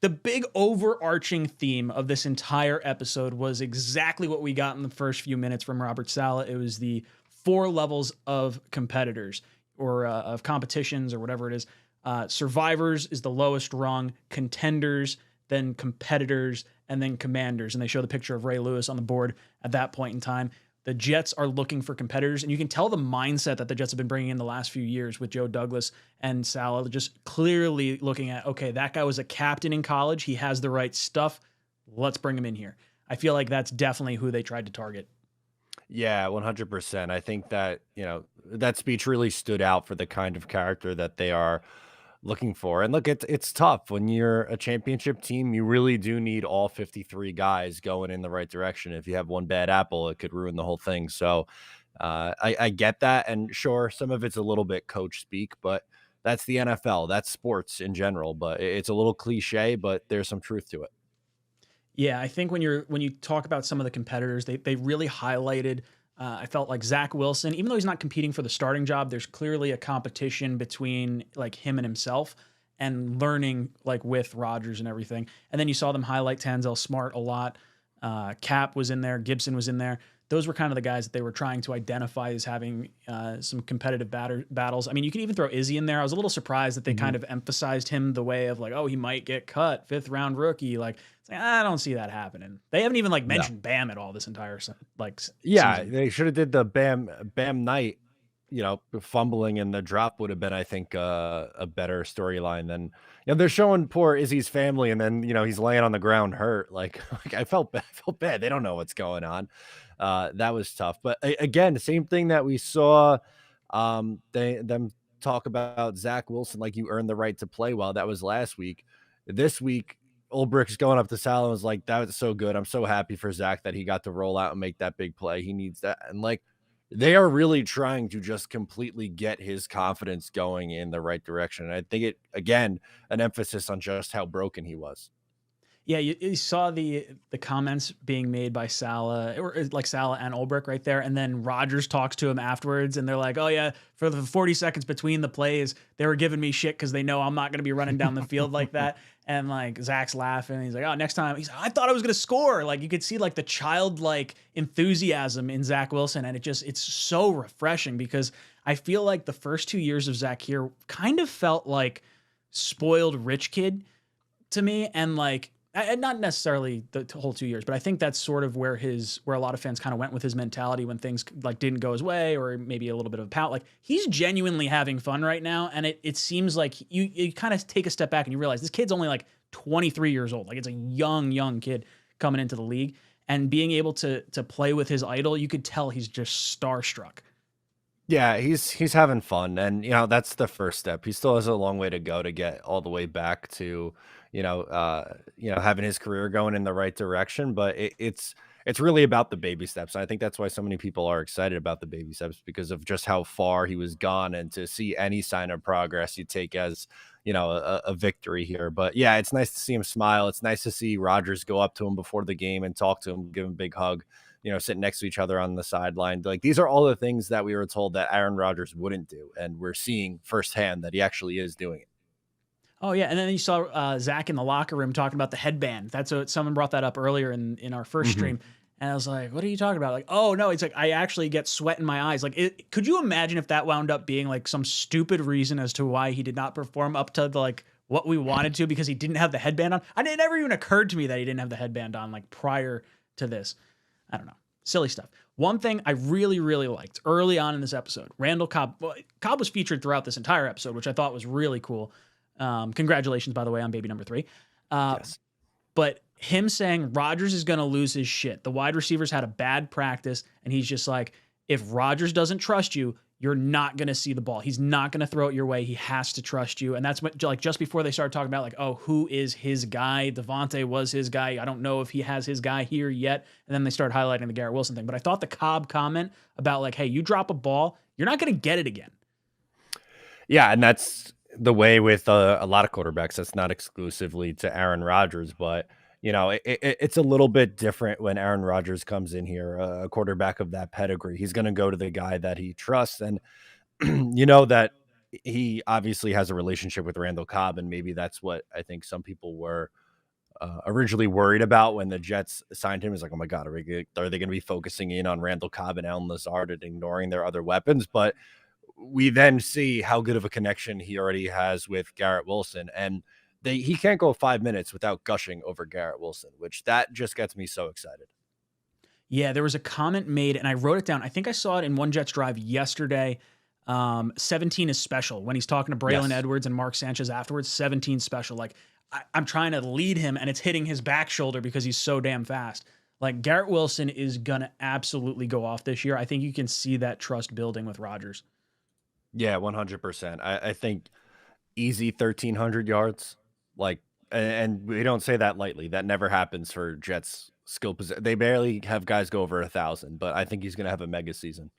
the big overarching theme of this entire episode was exactly what we got in the first few minutes from Robert Saleh. It was the 4 levels of competitors or of competitions or whatever it is. Survivors is the lowest rung, contenders, then competitors, and then commanders. And they show the picture of Ray Lewis on the board at that point in time. The Jets are looking for competitors, and you can tell the mindset that the Jets have been bringing in the last few years with Joe Douglas and Saleh, just clearly looking at, okay, that guy was a captain in college. He has the right stuff. Let's bring him in here. I feel like that's definitely who they tried to target. Yeah, 100%. I think that, that speech really stood out for the kind of character that they are looking for. And look, it's tough when you're a championship team. You really do need all 53 guys going in the right direction. If you have one bad apple, it could ruin the whole thing. So I get that. And sure, some of it's a little bit coach speak, but that's the NFL. That's sports in general. But it's a little cliche, but there's some truth to it. Yeah, I think when you talk about some of the competitors, they really highlighted. I felt like Zach Wilson, even though he's not competing for the starting job, there's clearly a competition between like him and himself, and learning like with Rodgers and everything. And then you saw them highlight Tanzel Smart a lot. Cap was in there, Gibson was in there. Those were kind of the guys that they were trying to identify as having some competitive battles. I mean, you could even throw Izzy in there. I was a little surprised that they kind of emphasized him the way of like, oh, he might get cut, 5th round rookie. Like, it's like, I don't see that happening. They haven't even like No. mentioned Bam at all this entire Yeah, season. they should have did the Bam Knight, fumbling in the drop would have been, I think, a better storyline than, they're showing poor Izzy's family, and then, he's laying on the ground hurt. Like, like I felt bad. They don't know what's going on. That was tough. But again, the same thing that we saw them talk about Zach Wilson, like you earned the right to play well. That was last week. This week, Ulbricht's going up to Sal and was like, that was so good. I'm so happy for Zach that he got to roll out and make that big play. He needs that. And like, they are really trying to just completely get his confidence going in the right direction. And I think again, an emphasis on just how broken he was. Yeah, you saw the comments being made by Salah, or like Salah and Ulbrich right there, and then Rodgers talks to him afterwards, and they're like, "Oh yeah, for the 40 seconds between the plays, they were giving me shit because they know I'm not going to be running down the field like that." And like Zach's laughing, he's like, "Oh, next time," he's like, "I thought I was going to score." Like you could see like the childlike enthusiasm in Zach Wilson, and it's so refreshing because I feel like the first 2 years of Zach here kind of felt like spoiled rich kid to me, and like and not necessarily the whole 2 years, but I think that's sort of where a lot of fans kind of went with his mentality when things like didn't go his way, or maybe a little bit of a pout. Like he's genuinely having fun right now, and it seems like you kind of take a step back and you realize this kid's only like 23 years old. Like it's a young kid coming into the league, and being able to play with his idol, you could tell he's just starstruck. Yeah, he's having fun, and that's the first step. He still has a long way to go to get all the way back to having his career going in the right direction. But it's really about the baby steps. And I think that's why so many people are excited about the baby steps, because of just how far he was gone, and to see any sign of progress you take as a victory here. But yeah, it's nice to see him smile. It's nice to see Rodgers go up to him before the game and talk to him, give him a big hug, sitting next to each other on the sideline. Like these are all the things that we were told that Aaron Rodgers wouldn't do, and we're seeing firsthand that he actually is doing it. Oh yeah, and then you saw Zach in the locker room talking about the headband. That's what someone brought that up earlier in our first Mhm. stream, and I was like, "What are you talking about?" Like, "Oh no, it's like I actually get sweat in my eyes." Like, could you imagine if that wound up being like some stupid reason as to why he did not perform up to like what we wanted to because he didn't have the headband on? It never even occurred to me that he didn't have the headband on like prior to this. I don't know, silly stuff. One thing I really liked early on in this episode, Randall Cobb. Well, Cobb was featured throughout this entire episode, which I thought was really cool. Congratulations, by the way, on baby number 3. Yes. But him saying Rodgers is going to lose his shit. The wide receivers had a bad practice, and he's just like, if Rodgers doesn't trust you, you're not going to see the ball. He's not going to throw it your way. He has to trust you. And that's what, like, just before they started talking about, like, oh, who is his guy? Devontae was his guy. I don't know if he has his guy here yet. And then they started highlighting the Garrett Wilson thing. But I thought the Cobb comment about, like, hey, you drop a ball, you're not going to get it again. Yeah, and that's the way with a lot of quarterbacks. That's not exclusively to Aaron Rodgers, but it's a little bit different when Aaron Rodgers comes in here, a quarterback of that pedigree. He's going to go to the guy that he trusts, and that he obviously has a relationship with Randall Cobb, and maybe that's what I think some people were originally worried about when the Jets signed him. Is like, oh my God, are they going to be focusing in on Randall Cobb and Allen Lazard and ignoring their other weapons? But we then see how good of a connection he already has with Garrett Wilson, and he can't go 5 minutes without gushing over Garrett Wilson, which that just gets me so excited. Yeah, there was a comment made, and I wrote it down. I think I saw it in One Jets Drive yesterday. 17 is special. When he's talking to Braylon Edwards and Mark Sanchez afterwards, 17 special. Like, I'm trying to lead him, and it's hitting his back shoulder because he's so damn fast. Like, Garrett Wilson is going to absolutely go off this year. I think you can see that trust building with Rodgers. Yeah, 100%. I think easy 1,300 yards. Like, and we don't say that lightly. That never happens for Jets skill position. They barely have guys go over 1,000, but I think he's going to have a mega season.